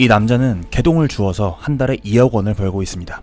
이 남자는 개동을 주어서 한 달에 2억 원을 벌고 있습니다.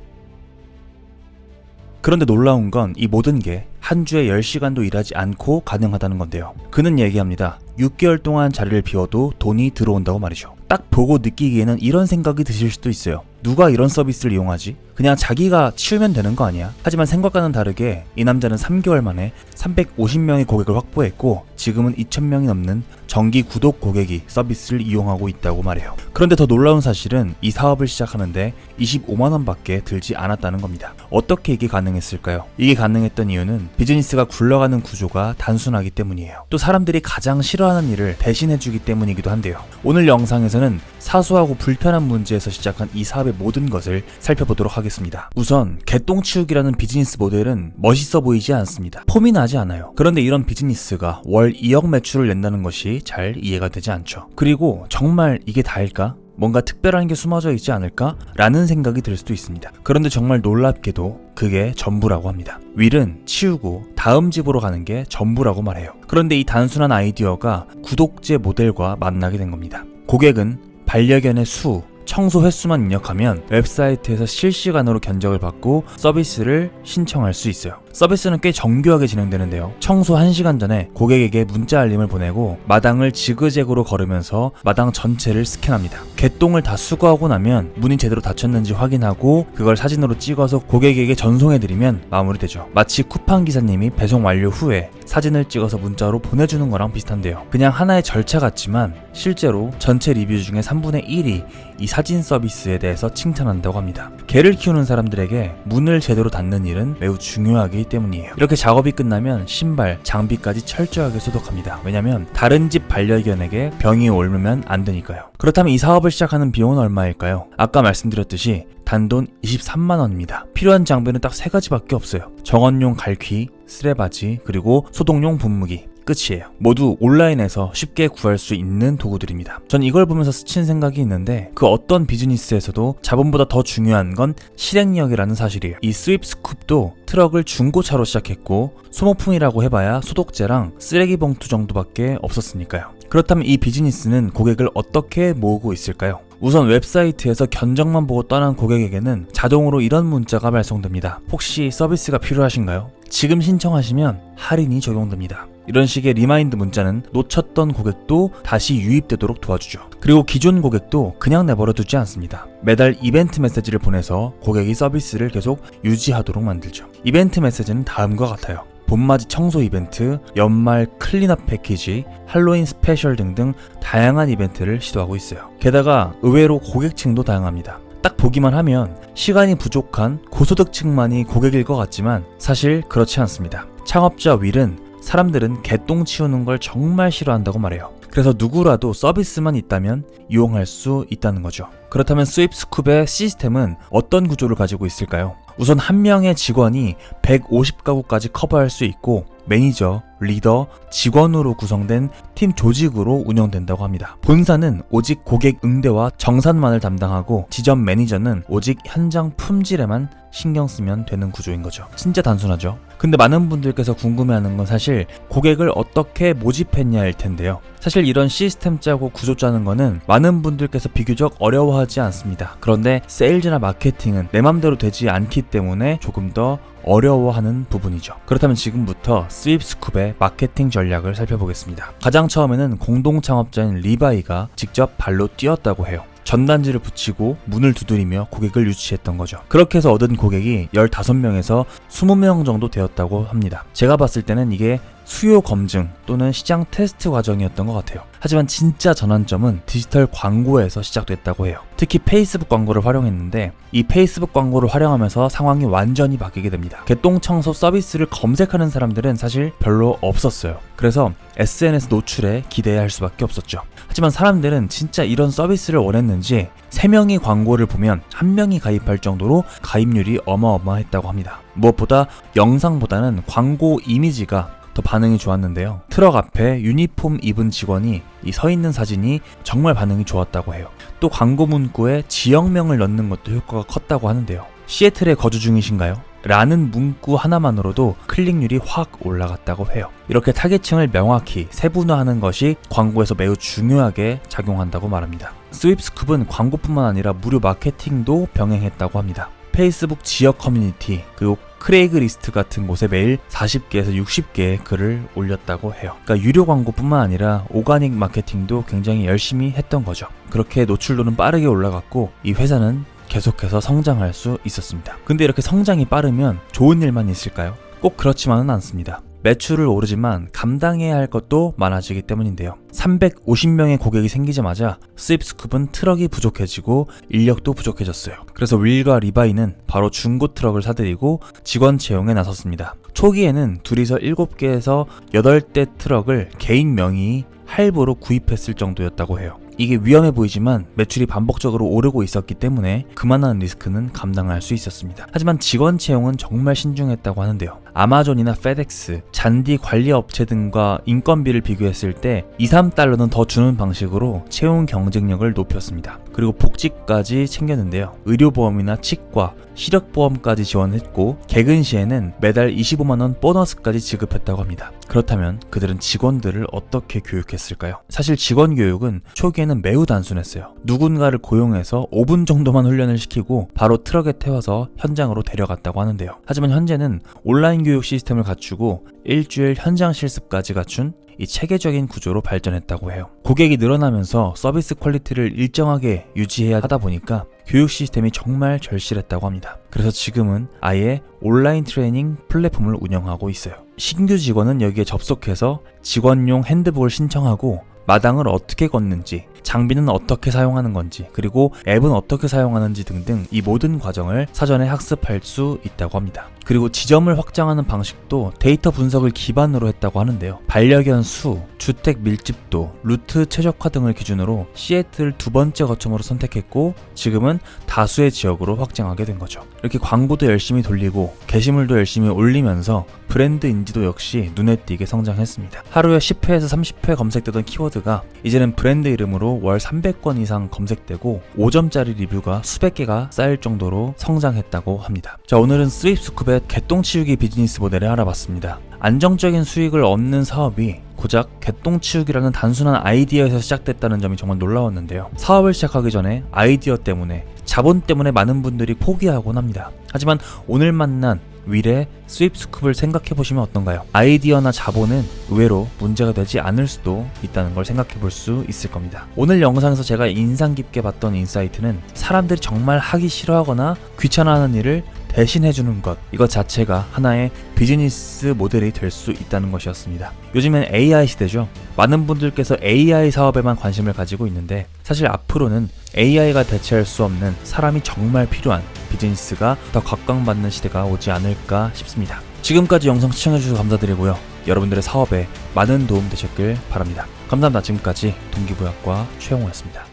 그런데 놀라운 건 이 모든 게 한 주에 10시간도 일하지 않고 가능하다는 건데요. 그는 얘기합니다. 6개월 동안 자리를 비워도 돈이 들어온다고 말이죠. 딱 보고 느끼기에는 이런 생각이 드실 수도 있어요. 누가 이런 서비스를 이용하지? 그냥 자기가 치우면 되는 거 아니야? 하지만 생각과는 다르게 이 남자는 3개월 만에 350명의 고객을 확보했고 지금은 2,000명이 넘는 정기 구독 고객이 서비스를 이용하고 있다고 말해요. 그런데 더 놀라운 사실은 이 사업을 시작하는데 25만 원밖에 들지 않았다는 겁니다. 어떻게 이게 가능했을까요? 이게 가능했던 이유는 비즈니스가 굴러가는 구조가 단순하기 때문이에요. 또 사람들이 가장 싫어하는 일을 대신해주기 때문이기도 한데요. 오늘 영상에서는 사소하고 불편한 문제에서 시작한 이 사업의 모든 것을 살펴보도록 하겠습니다. 우선 개똥 치우기라는 비즈니스 모델은 멋있어 보이지 않습니다. 폼이 나지 않아요. 그런데 이런 비즈니스가 월 2억 매출을 낸다는 것이 잘 이해가 되지 않죠. 그리고 정말 이게 다일까? 뭔가 특별한 게 숨어져 있지 않을까? 라는 생각이 들 수도 있습니다. 그런데 정말 놀랍게도 그게 전부라고 합니다. 윌은 치우고 다음 집으로 가는 게 전부라고 말해요. 그런데 이 단순한 아이디어가 구독제 모델과 만나게 된 겁니다. 고객은 반려견의 수, 청소 횟수만 입력하면 웹사이트에서 실시간으로 견적을 받고 서비스를 신청할 수 있어요. 서비스는 꽤 정교하게 진행되는데요. 청소 1시간 전에 고객에게 문자 알림을 보내고 마당을 지그재그로 걸으면서 마당 전체를 스캔합니다. 개똥을 다 수거하고 나면 문이 제대로 닫혔는지 확인하고 그걸 사진으로 찍어서 고객에게 전송해드리면 마무리되죠. 마치 쿠팡 기사님이 배송 완료 후에 사진을 찍어서 문자로 보내주는 거랑 비슷한데요. 그냥 하나의 절차 같지만 실제로 전체 리뷰 중에 3분의 1이 이 사진 서비스에 대해서 칭찬한다고 합니다. 개를 키우는 사람들에게 문을 제대로 닫는 일은 매우 중요하기 때문이에요. 이렇게 작업이 끝나면 신발, 장비까지 철저하게 소독합니다. 왜냐면 다른 집 반려견에게 병이 옮으면 안 되니까요. 그렇다면 이 사업을 시작하는 비용은 얼마일까요? 아까 말씀드렸듯이 단돈 23만 원입니다. 필요한 장비는 딱 3가지밖에 없어요. 정원용 갈퀴, 쓰레바지, 그리고 소독용 분무기. 끝이에요. 모두 온라인에서 쉽게 구할 수 있는 도구들입니다. 전 이걸 보면서 스친 생각이 있는데 그 어떤 비즈니스에서도 자본보다 더 중요한 건 실행력이라는 사실이에요. 이 스윕스쿱도 트럭을 중고차로 시작했고 소모품이라고 해봐야 소독제랑 쓰레기 봉투 정도밖에 없었으니까요. 그렇다면 이 비즈니스는 고객을 어떻게 모으고 있을까요? 우선 웹사이트에서 견적만 보고 떠난 고객에게는 자동으로 이런 문자가 발송됩니다. 혹시 서비스가 필요하신가요? 지금 신청하시면 할인이 적용됩니다. 이런 식의 리마인드 문자는 놓쳤던 고객도 다시 유입되도록 도와주죠. 그리고 기존 고객도 그냥 내버려 두지 않습니다. 매달 이벤트 메시지를 보내서 고객이 서비스를 계속 유지하도록 만들죠. 이벤트 메시지는 다음과 같아요. 봄맞이 청소 이벤트, 연말 클린업 패키지, 할로윈 스페셜 등등 다양한 이벤트를 시도하고 있어요. 게다가 의외로 고객층도 다양합니다. 딱 보기만 하면 시간이 부족한 고소득층만이 고객일 것 같지만 사실 그렇지 않습니다. 창업자 윌은 사람들은 개똥 치우는 걸 정말 싫어한다고 말해요. 그래서 누구라도 서비스만 있다면 이용할 수 있다는 거죠. 그렇다면 스윕스쿱의 시스템은 어떤 구조를 가지고 있을까요? 우선 한 명의 직원이 150가구까지 커버할 수 있고 매니저, 리더, 직원으로 구성된 팀 조직으로 운영된다고 합니다. 본사는 오직 고객 응대와 정산만을 담당하고 지점 매니저는 오직 현장 품질에만 신경 쓰면 되는 구조인 거죠. 진짜 단순하죠? 근데 많은 분들께서 궁금해하는 건 사실 고객을 어떻게 모집했냐일 텐데요. 사실 이런 시스템 짜고 구조 짜는 거는 많은 분들께서 비교적 어려워하지 않습니다. 그런데 세일즈나 마케팅은 내 맘대로 되지 않기 때문에 조금 더 어려워하는 부분이죠. 그렇다면 지금부터 스윕스쿱의 마케팅 전략을 살펴보겠습니다. 가장 처음에는 공동 창업자인 리바이가 직접 발로 뛰었다고 해요. 전단지를 붙이고 문을 두드리며 고객을 유치했던 거죠. 그렇게 해서 얻은 고객이 15명에서 20명 정도 되었다고 합니다. 제가 봤을 때는 이게 수요 검증 또는 시장 테스트 과정이었던 것 같아요. 하지만 진짜 전환점은 디지털 광고에서 시작됐다고 해요. 특히 페이스북 광고를 활용했는데 이 페이스북 광고를 활용하면서 상황이 완전히 바뀌게 됩니다. 개똥 청소 서비스를 검색하는 사람들은 사실 별로 없었어요. 그래서 SNS 노출에 기대해야 할 수밖에 없었죠. 하지만 사람들은 진짜 이런 서비스를 원했는지 3명이 광고를 보면 1명이 가입할 정도로 가입률이 어마어마했다고 합니다. 무엇보다 영상보다는 광고 이미지가 더 반응이 좋았는데요. 트럭 앞에 유니폼 입은 직원이 이 서 있는 사진이 정말 반응이 좋았다고 해요. 또 광고 문구에 지역명을 넣는 것도 효과가 컸다고 하는데요. 시애틀에 거주 중이신가요? 라는 문구 하나만으로도 클릭률이 확 올라갔다고 해요. 이렇게 타겟층을 명확히 세분화하는 것이 광고에서 매우 중요하게 작용한다고 말합니다. 스윕스쿱은 광고뿐만 아니라 무료 마케팅도 병행했다고 합니다. 페이스북 지역 커뮤니티 그리고 크레이그리스트 같은 곳에 매일 40개에서 60개의 글을 올렸다고 해요. 그러니까 유료 광고뿐만 아니라 오가닉 마케팅도 굉장히 열심히 했던 거죠. 그렇게 노출도는 빠르게 올라갔고 이 회사는 계속해서 성장할 수 있었습니다. 근데 이렇게 성장이 빠르면 좋은 일만 있을까요? 꼭 그렇지만은 않습니다. 매출을 오르지만 감당해야 할 것도 많아지기 때문인데요. 350명의 고객이 생기자마자 스윕스쿱은 트럭이 부족해지고 인력도 부족해졌어요. 그래서 윌과 리바이는 바로 중고 트럭을 사들이고 직원 채용에 나섰습니다. 초기에는 둘이서 7개에서 8대 트럭을 개인 명의 할부로 구입했을 정도였다고 해요. 이게 위험해 보이지만 매출이 반복적으로 오르고 있었기 때문에 그만한 리스크는 감당할 수 있었습니다. 하지만 직원 채용은 정말 신중했다고 하는데요. 아마존이나 페덱스, 잔디 관리 업체 등과 인건비를 비교했을 때 2-3달러는 더 주는 방식으로 채용 경쟁력을 높였습니다. 그리고 복지까지 챙겼는데요. 의료보험이나 치과, 시력보험까지 지원했고 개근 시에는 매달 25만원 보너스까지 지급했다고 합니다. 그렇다면 그들은 직원들을 어떻게 교육했을까요? 사실 직원 교육은 초기에는 매우 단순했어요. 누군가를 고용해서 5분 정도만 훈련을 시키고 바로 트럭에 태워서 현장으로 데려갔다고 하는데요. 하지만 현재는 온라인 교육 시스템을 갖추고 일주일 현장 실습까지 갖춘 이 체계적인 구조로 발전했다고 해요. 고객이 늘어나면서 서비스 퀄리티를 일정하게 유지해야 하다 보니까 교육 시스템이 정말 절실했다고 합니다. 그래서 지금은 아예 온라인 트레이닝 플랫폼을 운영하고 있어요. 신규 직원은 여기에 접속해서 직원용 핸드북을 신청하고 마당을 어떻게 걷는지, 장비는 어떻게 사용하는 건지, 그리고 앱은 어떻게 사용하는지 등등 이 모든 과정을 사전에 학습할 수 있다고 합니다. 그리고 지점을 확장하는 방식도 데이터 분석을 기반으로 했다고 하는데요. 반려견 수, 주택 밀집도, 루트 최적화 등을 기준으로 시애틀을 2번째 거점으로 선택했고 지금은 다수의 지역으로 확장하게 된 거죠. 이렇게 광고도 열심히 돌리고 게시물도 열심히 올리면서 브랜드 인지도 역시 눈에 띄게 성장했습니다. 하루에 10회에서 30회 검색되던 키워드가 이제는 브랜드 이름으로 월 300건 이상 검색되고 5점짜리 리뷰가 수백 개가 쌓일 정도로 성장했다고 합니다. 자, 오늘은 스윕스쿱의 개똥치우기 비즈니스 모델을 알아봤습니다. 안정적인 수익을 얻는 사업이 고작 개똥치우기라는 단순한 아이디어에서 시작됐다는 점이 정말 놀라웠는데요. 사업을 시작하기 전에 아이디어 때문에, 자본 때문에 많은 분들이 포기하곤 합니다. 하지만 오늘 만난 윌의 스윕스쿱을 생각해보시면 어떤가요? 아이디어나 자본은 의외로 문제가 되지 않을 수도 있다는 걸 생각해볼 수 있을 겁니다. 오늘 영상에서 제가 인상 깊게 봤던 인사이트는 사람들이 정말 하기 싫어하거나 귀찮아하는 일을 대신해주는 것, 이것 자체가 하나의 비즈니스 모델이 될 수 있다는 것이었습니다. 요즘엔 AI 시대죠. 많은 분들께서 AI 사업에만 관심을 가지고 있는데 사실 앞으로는 AI가 대체할 수 없는 사람이 정말 필요한 비즈니스가 더 각광받는 시대가 오지 않을까 싶습니다. 지금까지 영상 시청해주셔서 감사드리고요. 여러분들의 사업에 많은 도움 되셨길 바랍니다. 감사합니다. 지금까지 동기부여학과 최영호였습니다.